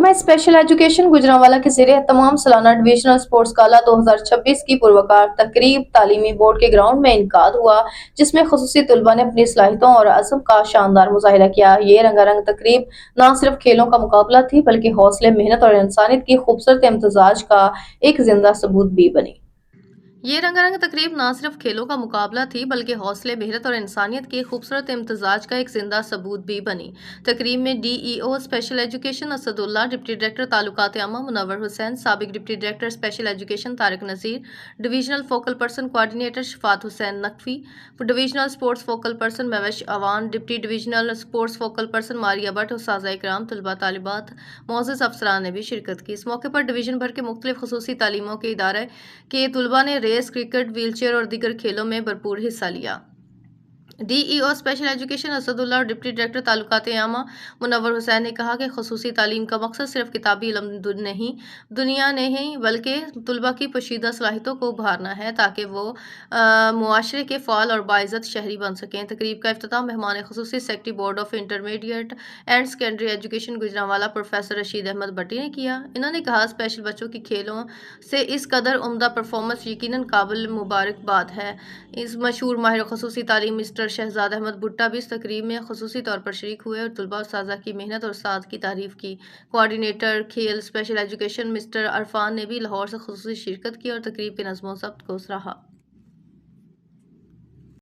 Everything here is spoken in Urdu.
محکمہ اسپیشل ایجوکیشن گوجرانوالہ کے زیر اہتمام سالانہ ڈویژنل اسپورٹس گالا 2026 کی پروقار تقریب تعلیمی بورڈ کے گراؤنڈ میں انعقاد ہوا، جس میں خصوصی طلباء نے اپنی صلاحیتوں اور عزم کا شاندار مظاہرہ کیا۔ یہ رنگا رنگ تقریب نہ صرف کھیلوں کا مقابلہ تھی بلکہ حوصلے، محنت اور انسانیت کی خوبصورت امتزاج کا ایک زندہ ثبوت بھی بنی۔ یہ رنگا رنگ تقریب نہ صرف کھیلوں کا مقابلہ تھی بلکہ حوصلے، محنت اور انسانیت کے خوبصورت امتزاج کا ایک زندہ ثبوت بھی بنی۔ تقریب میں D E O special education Asad Ullah, deputy director تعلقات عامہ منور حسین، سابق deputy director special education Tariq Nazir, divisional focal person coordinator Shafaat Hussain Naqvi, divisional sports focal person Mahwish Awan, deputy divisional sports focal person Maria Butt, اساتذہ اکرام، طلباء طالبات، معزز افسران نے بھی شرکت کی۔ اس موقع پر ڈویژن بھر کے مختلف خصوصی تعلیموں کے ادارے کے طلباء نے ریس، کرکٹ، ویل چیئر اور دیگر کھیلوں میں بھرپور حصہ لیا۔ D E O special education Asad اللہ اور ڈپٹی ڈائریکٹر تعلقات عامہ منور حسین نے کہا کہ خصوصی تعلیم کا مقصد صرف کتابی علم دنیا نہیں بلکہ طلباء کی پوشیدہ صلاحیتوں کو ابھارنا ہے تاکہ وہ معاشرے کے فعال اور باعزت شہری بن سکیں۔ تقریب کا افتتاح مہمان خصوصی secretary board of intermediate and secondary education Gujranwala professor Rashid Ahmed Butti نے کیا۔ انہوں نے کہا اسپیشل بچوں کی کھیلوں سے اس قدر عمدہ پرفارمنس یقیناً قابل مبارکباد ہے۔ اس مشہور ماہر خصوصی تعلیم مسٹر شہزاد احمد بھٹا بھی اس تقریب میں خصوصی طور پر شریک ہوئے اور طلباء و اساتذہ کی محنت اور استاد کی تعریف کی۔ کوآرڈینیٹر کھیل اسپیشل ایجوکیشن مسٹر عرفان نے بھی لاہور سے خصوصی شرکت کی اور تقریب کے نظم و ضبط کو سراہا۔